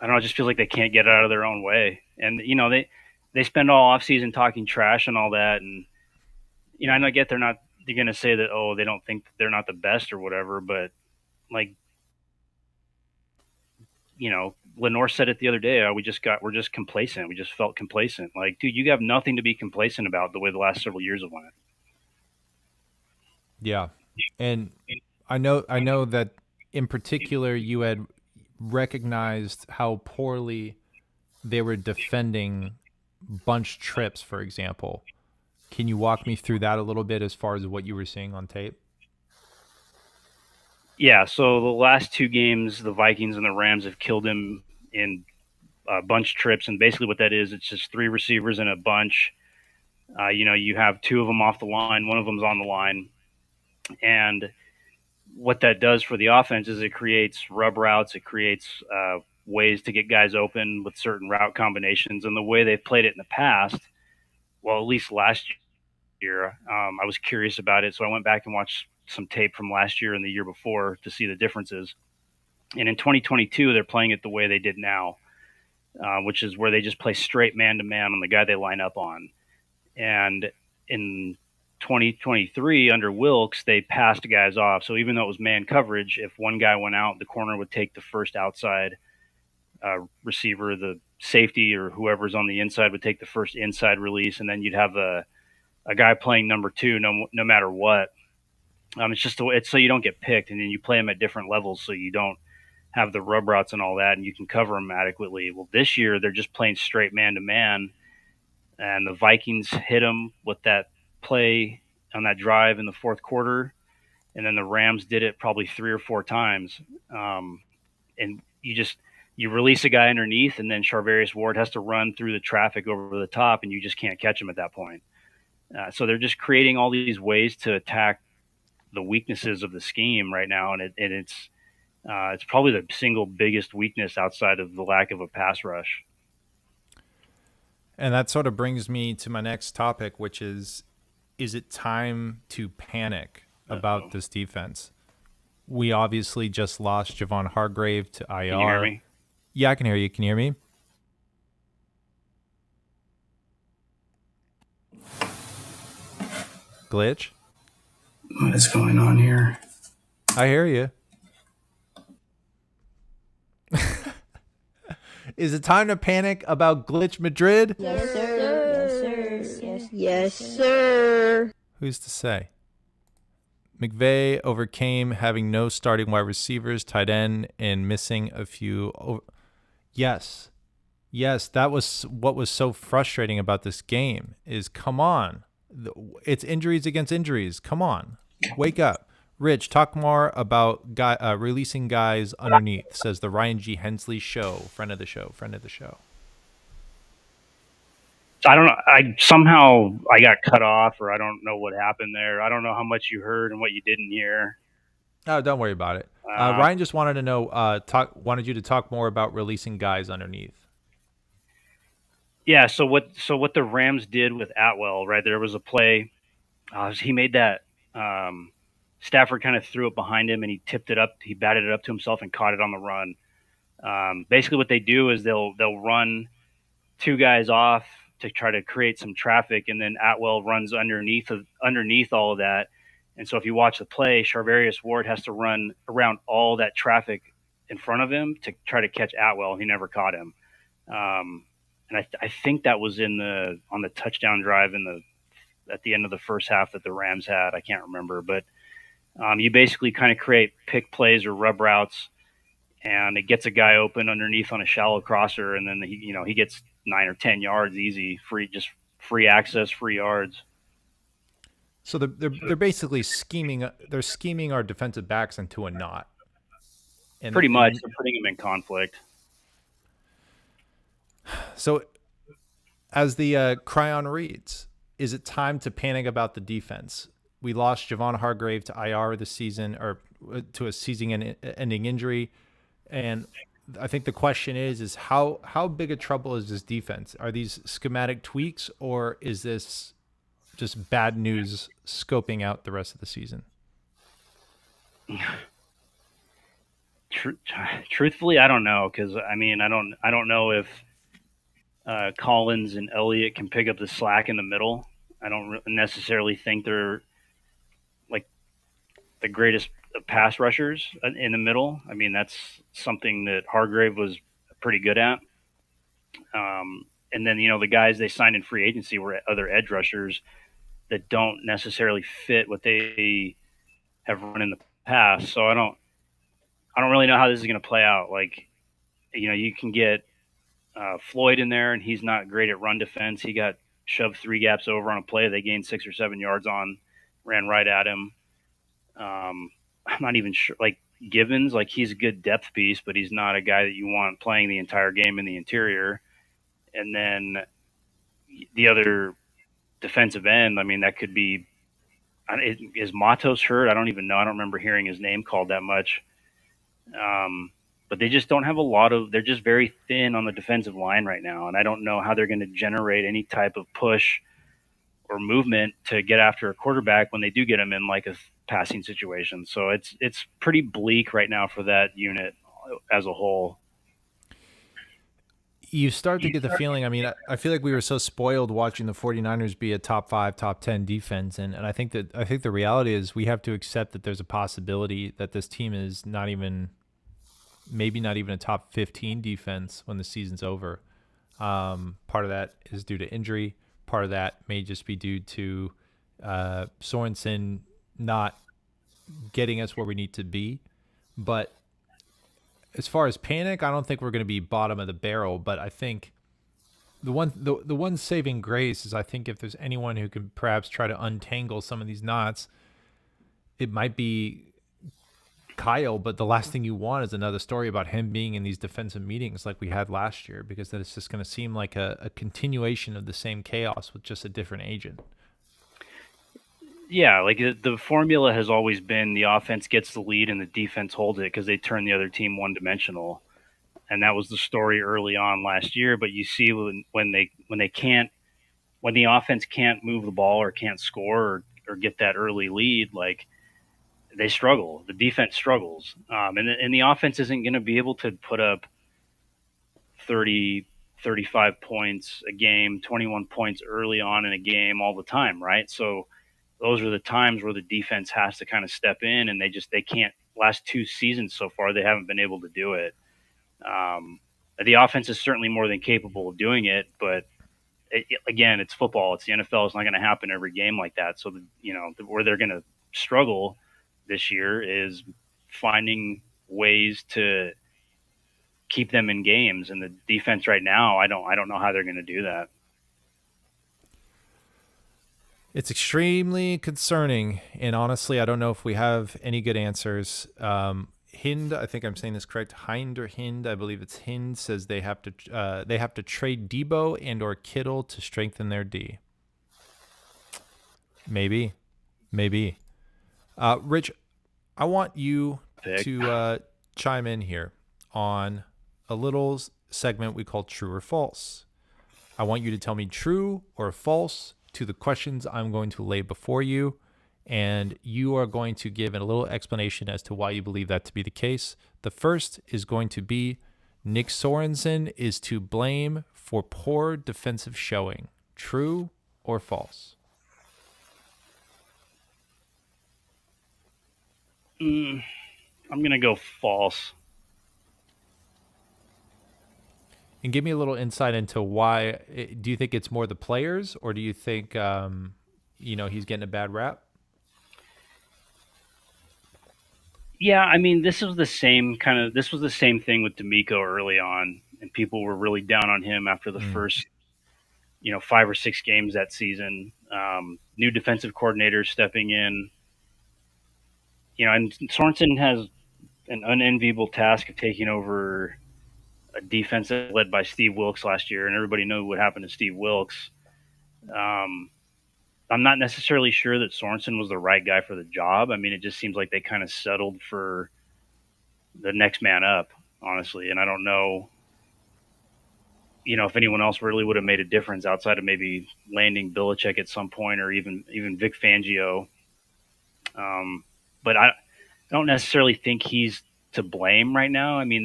I don't know. It just feels like they can't get out of their own way, and they spend all offseason talking trash and all that, and I get they're going to say that, oh, they don't think they're not the best or whatever, but, like, Lenore said it the other day. We're just complacent. We just felt complacent. Like, dude, you have nothing to be complacent about the way the last several years have went. Yeah, and I know that in particular you had recognized how poorly they were defending bunch trips, for example. Can you walk me through that a little bit as far as what you were seeing on tape? Yeah, so the last two games, the Vikings and the Rams have killed him in bunch trips, and basically what that is, it's just three receivers in a bunch. You have two of them off the line, one of them's on the line, and what that does for the offense is it creates rub routes, it creates ways to get guys open with certain route combinations, and the way they've played it in the past, well, at least last year, I was curious about it, so I went back and watched some tape from last year and the year before to see the differences. And in 2022, they're playing it the way they did now, which is where they just play straight man-to-man on the guy they line up on. And in 2023, under Wilkes, they passed guys off. So even though it was man coverage, if one guy went out, the corner would take the first outside receiver, the safety or whoever's on the inside would take the first inside release, and then you'd have a guy playing number two no matter what. It's so you don't get picked, and then you play them at different levels so you don't have the rub routes and all that, and you can cover them adequately. Well, this year they're just playing straight man-to-man, and the Vikings hit them with that play on that drive in the fourth quarter, and then the Rams did it probably 3 or 4 times. And you release a guy underneath, and then Charvarius Ward has to run through the traffic over the top, and you just can't catch him at that point. So they're just creating all these ways to attack the weaknesses of the scheme right now, and it's probably the single biggest weakness outside of the lack of a pass rush. And that sort of brings me to my next topic, which is it time to panic about this defense? We obviously just lost Javon Hargrave to IR. Can you hear me? Yeah, I can hear you. Can you hear me? Glitch? What is going on here? I hear you. Is it time to panic about Glitch Madrid? Yes, sir. Yes, sir. Yes, sir. Who's to say? McVay overcame having no starting wide receivers, tight end, and missing a few. Yes, that was what was so frustrating about this game is, come on. It's injuries against injuries. Come on. Wake up. Rich, talk more about releasing guys underneath, says the Ryan G. Hensley Show. Friend of the show. I don't know. I got cut off, or I don't know what happened there. I don't know how much you heard and what you didn't hear. Oh, don't worry about it. Ryan just wanted to know, wanted you to talk more about releasing guys underneath. Yeah. So what the Rams did with Atwell, right? There was a play. He made that. Stafford kind of threw it behind him, and he tipped it up. He batted it up to himself and caught it on the run. Basically, what they do is they'll run two guys off to try to create some traffic, and then Atwell runs underneath all of that. And so if you watch the play, Charvarius Ward has to run around all that traffic in front of him to try to catch Atwell. He never caught him. And I think that was on the touchdown drive at the end of the first half that the Rams had. I can't remember, but You basically kind of create pick plays or rub routes, and it gets a guy open underneath on a shallow crosser, and then he gets 9 or 10 yards easy, free access, free yards. So they're basically scheming. They're scheming our defensive backs into a knot. And Pretty much, they're putting them in conflict. So, as the cryon reads, is it time to panic about the defense? We lost Javon Hargrave to IR this season, or to a season-ending injury, and I think the question is how big a trouble is this defense? Are these schematic tweaks, or is this just bad news scoping out the rest of the season? Truthfully, I don't know, because I don't know if Collins and Elliott can pick up the slack in the middle. I don't necessarily think they're like the greatest pass rushers in the middle. I mean, that's something that Hargrave was pretty good at. And then, the guys they signed in free agency were other edge rushers that don't necessarily fit what they have run in the past. So I don't really know how this is going to play out. Like, you can get Floyd in there, and he's not great at run defense. He got shoved 3 gaps over on a play they gained 6 or 7 yards on, ran right at him. I'm not even sure. Like Givens, like he's a good depth piece, but he's not a guy that you want playing the entire game in the interior. And then the other defensive end, I mean, that could be is Matos hurt? I don't even know. I don't remember hearing his name called that much. But they just don't have a lot of. They're just very thin on the defensive line right now, and I don't know how they're going to generate any type of push or movement to get after a quarterback when they do get him in like a passing situation. So it's pretty bleak right now for that unit as a whole. You start to get the feeling, I mean, I feel like we were so spoiled watching the 49ers be a top 5, top 10 defense. And I think the reality is we have to accept that there's a possibility that this team is maybe not even a top 15 defense when the season's over. Part of that is due to injury. Part of that may just be due to Sorensen not getting us where we need to be. But as far as panic, I don't think we're going to be bottom of the barrel. But I think the one saving grace is I think if there's anyone who can perhaps try to untangle some of these knots, it might be Kyle. But the last thing you want is another story about him being in these defensive meetings like we had last year, because then it's just going to seem like a continuation of the same chaos with just a different agent. Yeah, like the formula has always been the offense gets the lead and the defense holds it because they turn the other team one-dimensional, and that was the story early on last year. But you see when the offense can't move the ball or can't score or get that early lead, like they struggle. The defense struggles, and the offense isn't going to be able to put up 30, 35 points a game, 21 points early on in a game all the time, right? So those are the times where the defense has to kind of step in, and they can't. Last 2 seasons so far, they haven't been able to do it. The offense is certainly more than capable of doing it, but again, it's football. It's the NFL. It's not going to happen every game like that. So, where they're going to struggle this year is finding ways to keep them in games. And the defense right now, I don't know how they're going to do that. It's extremely concerning, and honestly, I don't know if we have any good answers. Hind, I think I'm saying this correct. Hind or Hind, I believe it's Hind, says they have to trade Debo and or Kittle to strengthen their D. Maybe. Rich, I want you to chime in here on a little segment we call True or False. I want you to tell me true or false to the questions I'm going to lay before you, and you are going to give a little explanation as to why you believe that to be the case. The first is going to be Nick Sorensen is to blame for poor defensive showing. True or false? I'm going to go false. And give me a little insight into why. Do you think it's more the players, or do you think, he's getting a bad rap? Yeah, I mean, this was the same thing with D'Amico early on, and people were really down on him after the first, 5 or 6 games that season. New defensive coordinator stepping in, and Sorensen has an unenviable task of taking over a defense led by Steve Wilkes last year, and everybody knew what happened to Steve Wilkes. Um, I'm not necessarily sure that Sorensen was the right guy for the job. I mean, it just seems like they kind of settled for the next man up, honestly. And I don't know, if anyone else really would have made a difference outside of maybe landing Belichick at some point, or even Vic Fangio. But I don't necessarily think he's to blame right now. I mean,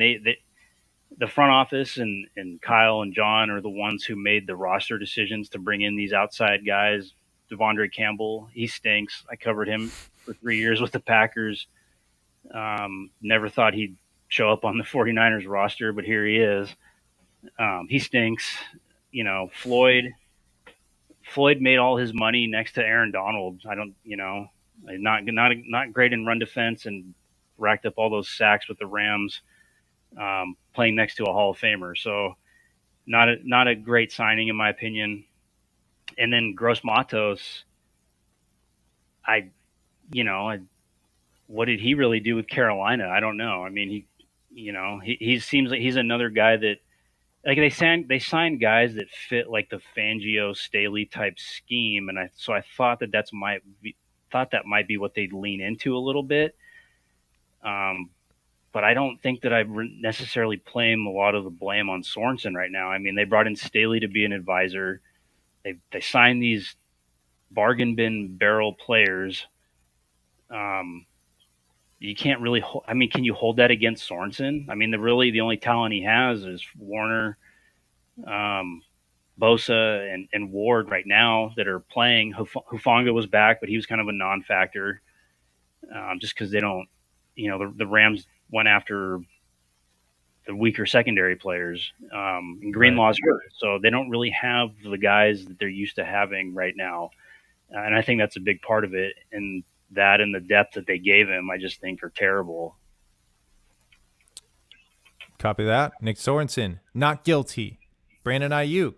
the front office and Kyle and John are the ones who made the roster decisions to bring in these outside guys. Devondre Campbell, he stinks. I covered him for 3 years with the Packers. Never thought he'd show up on the 49ers roster, but here he is. He stinks. Floyd made all his money next to Aaron Donald. I don't, not great in run defense, and racked up all those sacks with the Rams, playing next to a Hall of Famer. So not a great signing in my opinion. And then Gross Matos, what did he really do with Carolina? I don't know. I mean, he seems like he's another guy that, like, they signed guys that fit like the Fangio Staley type scheme, and I thought that might be what they'd lean into a little bit. But I don't think that I necessarily blame a lot of the blame on Sorensen right now. I mean, they brought in Staley to be an advisor. They signed these bargain bin barrel players. You can't really. I mean, can you hold that against Sorensen? I mean, the only talent he has is Warner, Bosa, and Ward right now that are playing. Hufanga was back, but he was kind of a non-factor, just because they don't. The Rams went after the weaker secondary players. And Greenlaw's hurt, so they don't really have the guys that they're used to having right now. And I think that's a big part of it. And that and the depth that they gave him, I just think are terrible. Copy that. Nick Sorensen, not guilty. Brandon Ayuk,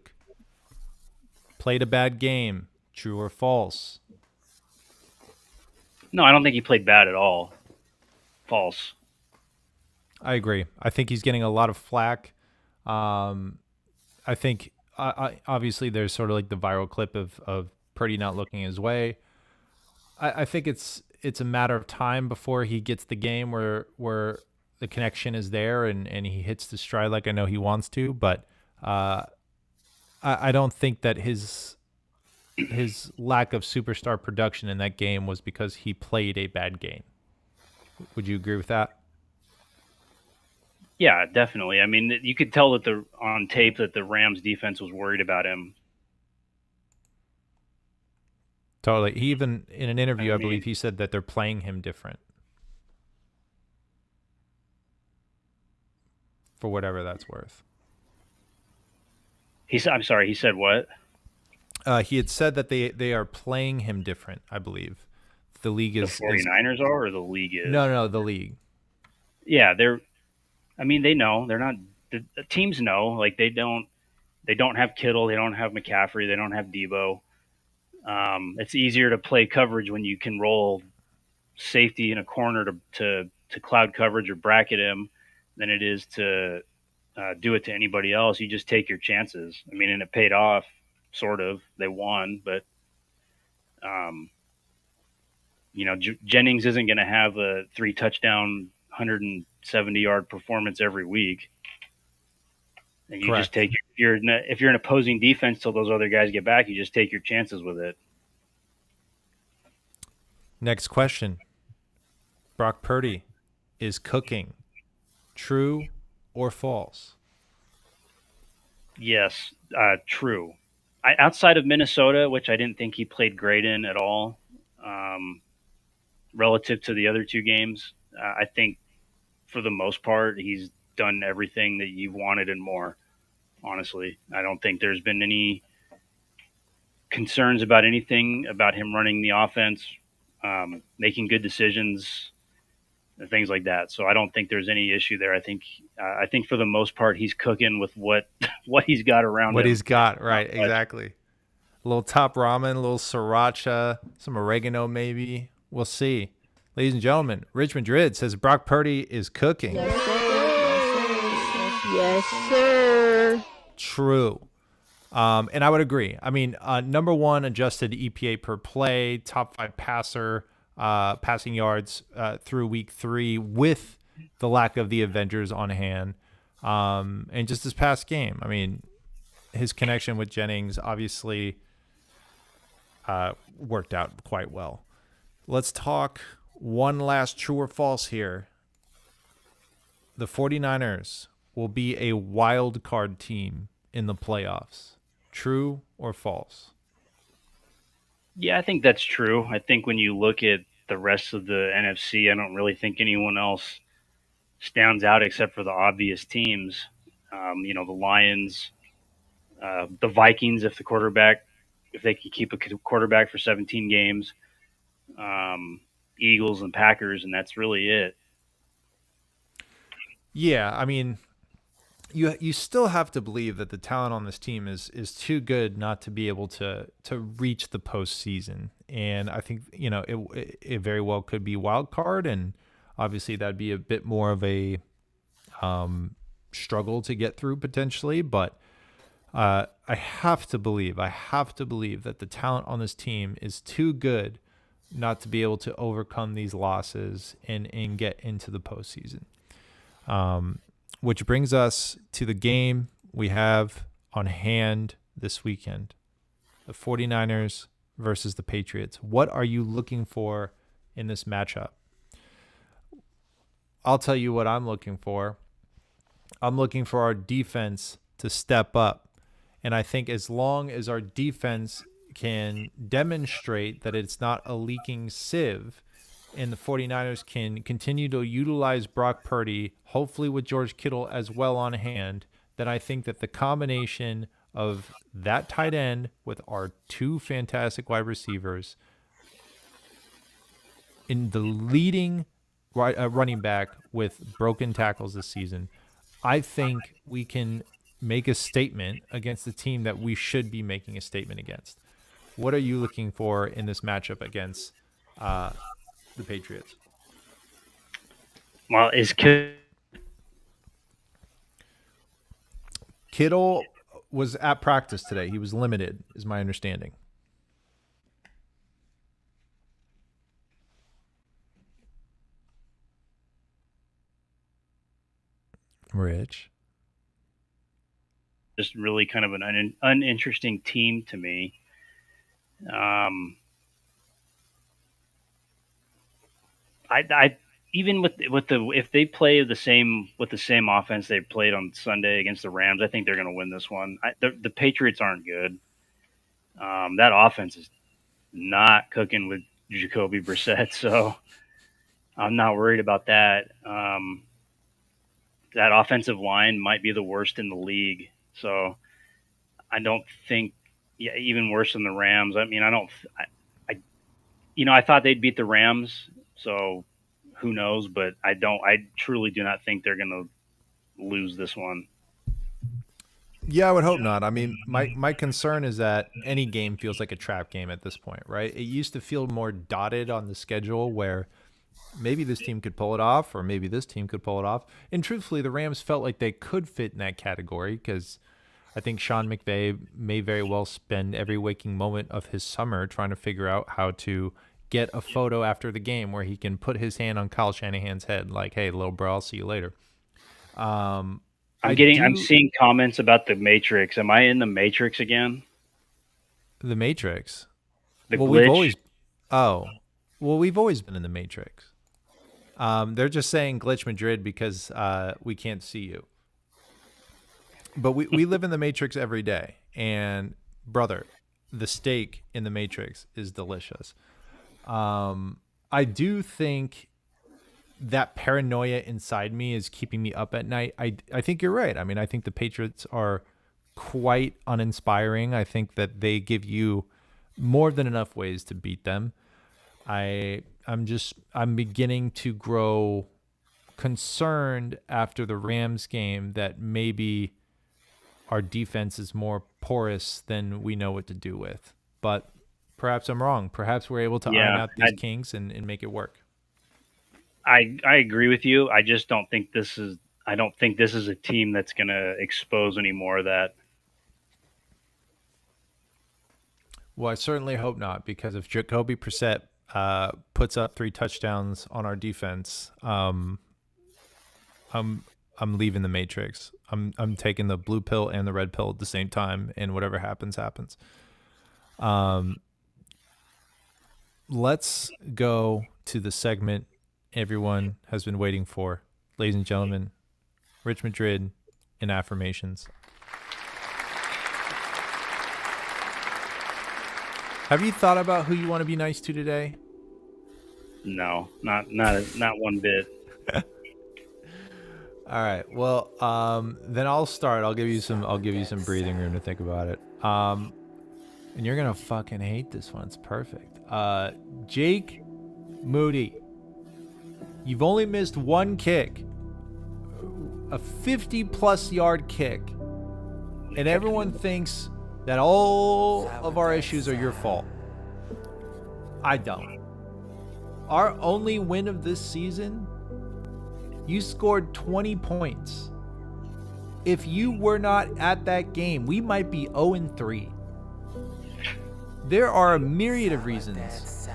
played a bad game. True or false? No, I don't think he played bad at all. False. I agree. I think he's getting a lot of flack. I think obviously there's sort of like the viral clip of Purdy not looking his way. I think it's a matter of time before he gets the game where the connection is there and he hits the stride like I know he wants to. But I don't think that his lack of superstar production in that game was because he played a bad game. Would you agree with that? Yeah, definitely. I mean, you could tell that on tape that the Rams defense was worried about him. Totally. He even in an interview, I believe he said that they're playing him different. For whatever that's worth. I'm sorry, he said what? He had said that they are playing him different, I believe. The league is... The 49ers are, or the league is? No, the league. Yeah, they know. They're not... The teams know. Like, they don't have Kittle. They don't have McCaffrey. They don't have Debo. It's easier to play coverage when you can roll safety in a corner to cloud coverage or bracket him than it is to do it to anybody else. You just take your chances. I mean, and it paid off, sort of. They won, but Jennings isn't going to have a 3-touchdown, 170-yard performance every week. And you Correct. just take if you're an opposing defense till those other guys get back, you just take your chances with it. Next question. Brock Purdy is cooking. True or false? Yes, true. Outside of Minnesota, which I didn't think he played great in at all, relative to the other two games, I think for the most part he's done everything that you wanted and more. Honestly, I don't think there's been any concerns about anything about him running the offense, making good decisions. and things like that. So I don't think there's any issue there. I think for the most part he's cooking with what he's got around What him. he's got, right? Exactly. A little top ramen, a little sriracha, some oregano, maybe. We'll see. Ladies and gentlemen, Rich Madrid says Brock Purdy is cooking. Yes, sir. Yes, sir. True. And I would agree. I mean, number one adjusted EPA per play, top 5 passer, passing yards through week 3 with the lack of the Avengers on hand. And just this past game, I mean, his connection with Jennings obviously worked out quite well. Let's talk one last true or false here. The 49ers will be a wild card team in the playoffs. True or false? Yeah, I think that's true. I think when you look at the rest of the NFC, I don't really think anyone else stands out except for the obvious teams. The Lions, the Vikings, if they can keep a quarterback for 17 games, Eagles and Packers, and that's really it. Yeah, I mean, you still have to believe that the talent on this team is too good not to be able to reach the postseason. And I think it very well could be wild card, and obviously that'd be a bit more of a struggle to get through potentially. But I have to believe that the talent on this team is too good not to be able to overcome these losses and get into the postseason. Which brings us to the game we have on hand this weekend, the 49ers versus the Patriots. What are you looking for in this matchup? I'll tell you what I'm looking for. I'm looking for our defense to step up. And I think as long as our defense can demonstrate that it's not a leaking sieve, and the 49ers can continue to utilize Brock Purdy, hopefully with George Kittle as well on hand, then I think that the combination of that tight end with our 2 fantastic wide receivers in the leading running back with broken tackles this season, I think we can make a statement against the team that we should be making a statement against. What are you looking for in this matchup against the Patriots? Well, Kittle was at practice today. He was limited, is my understanding. Rich? just really kind of an uninteresting team to me. I even with the if they play the same offense they played on Sunday against the Rams, I think they're going to win this one. The Patriots aren't good. That offense is not cooking with Jacoby Brissett, so I'm not worried about that. That offensive line might be the worst in the league, so I don't think even worse than the Rams. I mean, I thought they'd beat the Rams, so who knows? But I truly do not think they're going to lose this one. Yeah, I would hope not. I mean, my concern is that any game feels like a trap game at this point, right? It used to feel more dotted on the schedule where maybe this team could pull it off or maybe this team could pull it off. And truthfully, the Rams felt like they could fit in that category because I think Sean McVay may very well spend every waking moment of his summer trying to figure out how to get a photo after the game where he can put his hand on Kyle Shanahan's head like, hey, little bro, I'll see you later. I'm seeing comments about the Matrix. Am I in the Matrix again? The Matrix? The glitch? We've always been in the Matrix. They're just saying glitch Madrid because we can't see you. But we live in the Matrix every day. And, brother, the steak in the Matrix is delicious. I do think that paranoia inside me is keeping me up at night. I think you're right. I mean, I think the Patriots are quite uninspiring. I think that they give you more than enough ways to beat them. I I'm beginning to grow concerned after the Rams game that maybe our defense is more porous than we know what to do with. But perhaps I'm wrong. Perhaps we're able to iron out these kinks and make it work. I agree with you. I just don't think this is a team that's going to expose any more of that. Well, I certainly hope not, because if Jacoby Brissett puts up 3 touchdowns on our defense, I'm leaving the Matrix. I'm taking the blue pill and the red pill at the same time, and whatever happens, happens. Let's go to the segment everyone has been waiting for. Ladies and gentlemen, Rich Madrid in affirmations. Have you thought about who you want to be nice to today? No, not one bit. All right. Well, then I'll start. I'll give you some breathing room to think about it. And you're gonna fucking hate this one. It's perfect. Jake Moody, you've only missed one kick, a 50+ yard kick, and everyone thinks that all of our issues are your fault. I don't. Our only win of this season, you scored 20 points. If you were not at that game, we might be 0-3. There are a myriad of reasons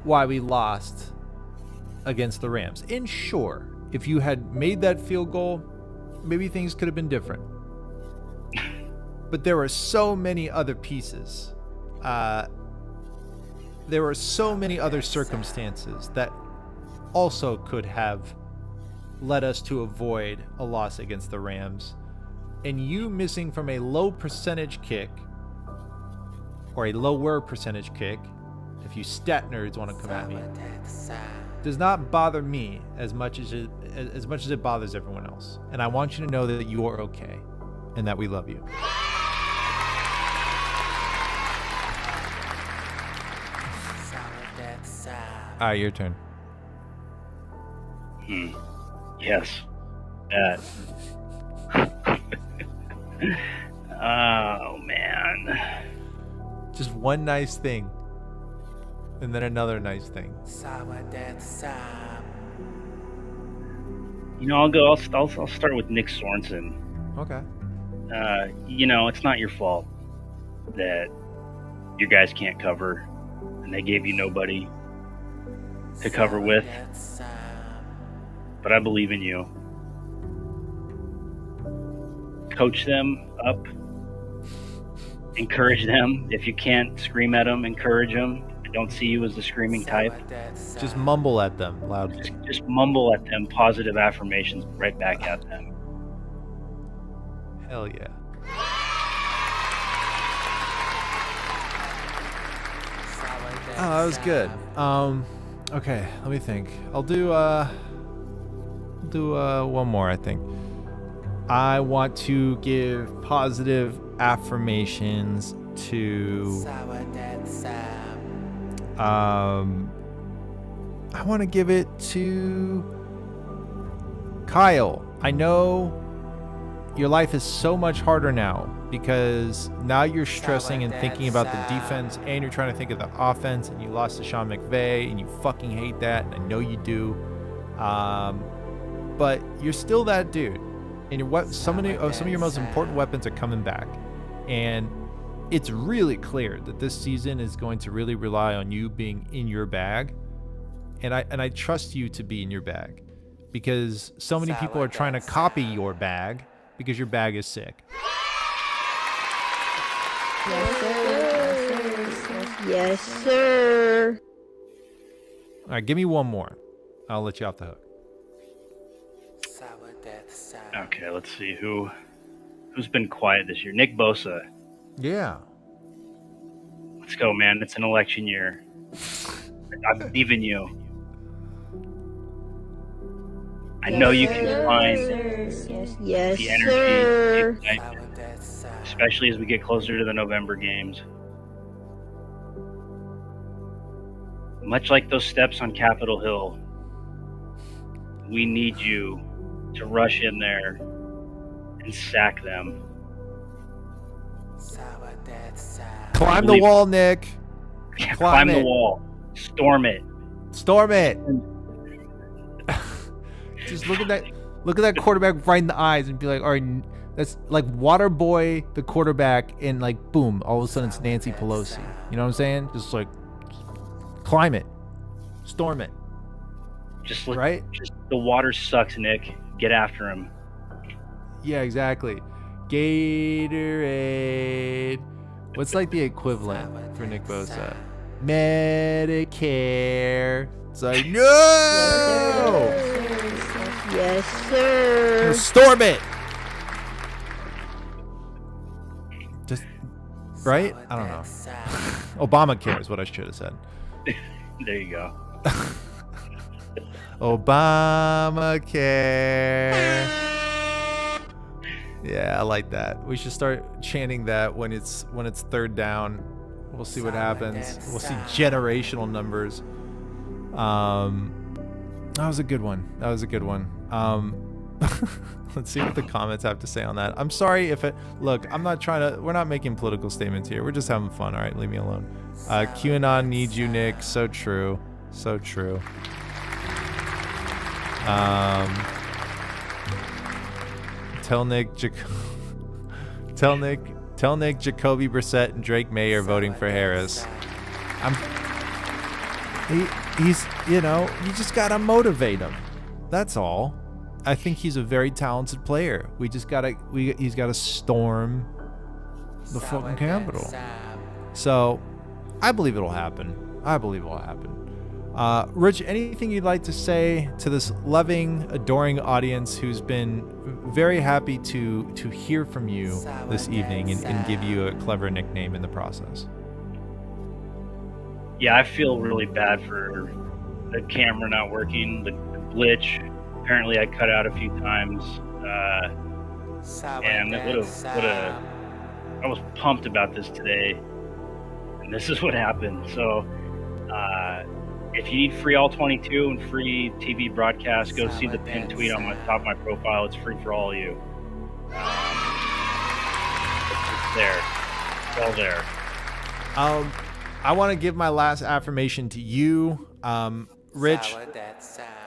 why we lost against the Rams. And sure, if you had made that field goal, maybe things could have been different. But there were so many other pieces. There were so many other circumstances that also could have led us to avoid a loss against the Rams. And you missing from a low percentage kick, or a lower percentage kick, if you stat nerds want to come at me, does not bother me as much as it bothers everyone else. And I want you to know that you are okay and that we love you. All right, your turn. Yes. Oh, man. Just one nice thing, and then another nice thing. You know, I'll start with Nick Sorensen. Okay. It's not your fault that your guys can't cover, and they gave you nobody to cover with. But I believe in you. Coach them up. Encourage them. If you can't scream at them, encourage them. I don't see you as the screaming type. Just mumble at them loudly. Just mumble at them positive affirmations right back at them. Hell yeah. Oh, that was good. Okay, let me think. I'll do one more, I think. I want to give positive affirmations to I want to give it to Kyle. I know your life is so much harder now because now you're stressing and thinking about the defense and you're trying to think of the offense, and you lost to Sean McVay and you fucking hate that, and I know you do. But you're still that dude, and some of your most important weapons are coming back, and it's really clear that this season is going to really rely on you being in your bag, and I trust you to be in your bag, because so many people are trying to copy your bag because your bag is sick. Yes, sir. Yes, sir. All right, give me one more. I'll let you off the hook. Okay, let's see who's been quiet this year. Nick Bosa. Yeah. Let's go, man. It's an election year. I believe in you. I know you can find Yes, the energy, sir. the excitement, especially as we get closer to the November games. much like those steps on Capitol Hill, we need you to rush in there and sack them. Climb the wall, Nick. Climb the wall. Storm it. Storm it. Just look at that quarterback right in the eyes and be like, all right, that's like water boy the quarterback, and like boom, all of a sudden it's Nancy Pelosi. You know what I'm saying? Just like climb it. Storm it. Just look, right? Just the water sucks, Nick. Get after him. Yeah, exactly. Gatorade. What's like the equivalent for Nick Bosa? Medicare. It's like, no! Yes, sir. Storm it. Just, right? I don't know. Obamacare is what I should have said. There you go. Obamacare. Yeah, I like that. We should start chanting that when it's third down. We'll see what happens. We'll see generational numbers. That was a good one. Let's see what the comments have to say on that. I'm sorry if it. Look, we're not making political statements here. We're just having fun. All right, leave me alone. QAnon needs you, Nick. So true. So true. Tell Nick Jacoby Brissett and Drake May are voting for Harris. He's you just gotta motivate him. That's all. I think he's a very talented player. He's gotta storm the fucking Capitol. So I believe it'll happen. Rich, anything you'd like to say to this loving, adoring audience who's been very happy to hear from you this evening and give you a clever nickname in the process? Yeah, I feel really bad for the camera not working, the glitch. Apparently I cut out a few times. And I was pumped about this today. And this is what happened. So, if you need free all 22 and free TV broadcast, go see the pinned tweet on my top of my profile. It's free for all of you. It's there. It's all there. I want to give my last affirmation to you, Rich.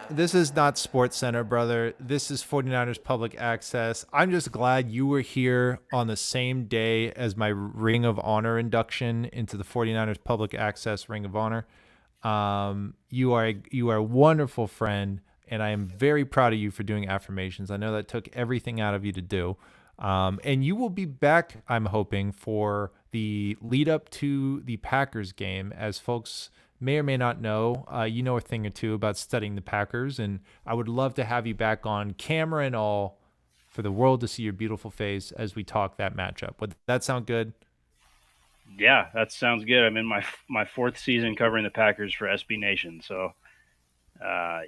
This is not Sports Center, brother. This is 49ers Public Access. I'm just glad you were here on the same day as my Ring of Honor induction into the 49ers Public Access Ring of Honor. You are a wonderful friend, and I am very proud of you for doing affirmations. I know that took everything out of you to do. And you will be back, I'm hoping, for the lead up to the Packers game. As folks may or may not know, you know a thing or two about studying the Packers, and I would love to have you back on camera and all for the world to see your beautiful face as we talk that matchup. Would that sound good? Yeah, that sounds good. I'm in my fourth season covering the Packers for SB Nation, so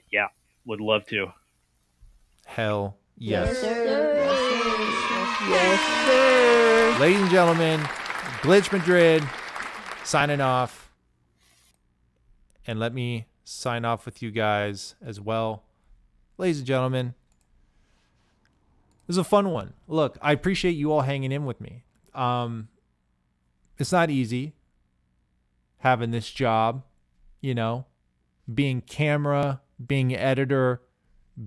yeah, would love to. Hell yes. Yes, sir. Yes, sir. Ladies and gentlemen, Rich Madrid signing off. And let me sign off with you guys as well. Ladies and gentlemen, this is a fun one. Look, I appreciate you all hanging in with me. It's not easy having this job, being camera, being editor,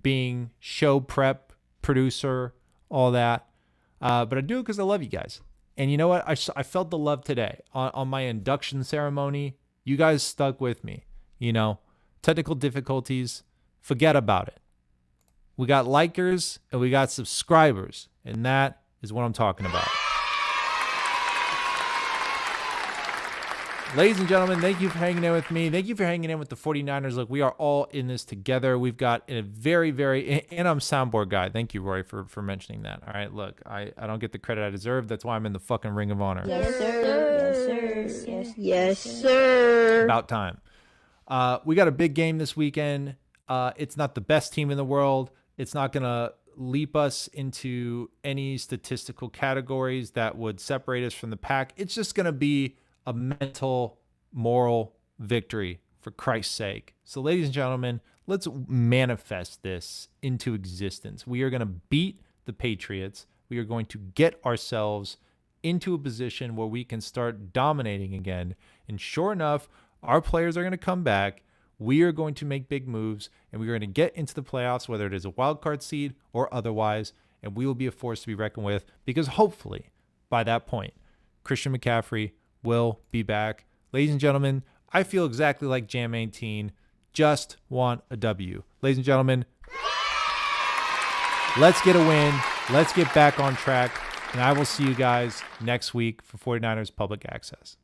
being show prep, producer, all that. But I do it because I love you guys. And you know what? I felt the love today on my induction ceremony. You guys stuck with me. Technical difficulties, forget about it. We got likers and we got subscribers, and that is what I'm talking about. Ladies and gentlemen, thank you for hanging in with me. Thank you for hanging in with the 49ers. Look, we are all in this together. We've got a very, and I'm soundboard guy. Thank you, Roy, for mentioning that. All right, look, I don't get the credit I deserve. That's why I'm in the fucking Ring of Honor. Yes, sir. Yes, sir. Yes, sir. About time. We got a big game this weekend. It's not the best team in the world. It's not going to leap us into any statistical categories that would separate us from the pack. It's just going to be a mental, moral victory for Christ's sake. So, ladies and gentlemen, let's manifest this into existence. We are going to beat the Patriots. We are going to get ourselves into a position where we can start dominating again. And sure enough, our players are going to come back. We are going to make big moves, and we're going to get into the playoffs, whether it is a wild card seed or otherwise, and we will be a force to be reckoned with, because hopefully by that point, Christian McCaffrey will be back. Ladies and gentlemen, I feel exactly like Jam 18. Just want a W. Ladies and gentlemen, let's get a win. Let's get back on track. And I will see you guys next week for 49ers Public Access.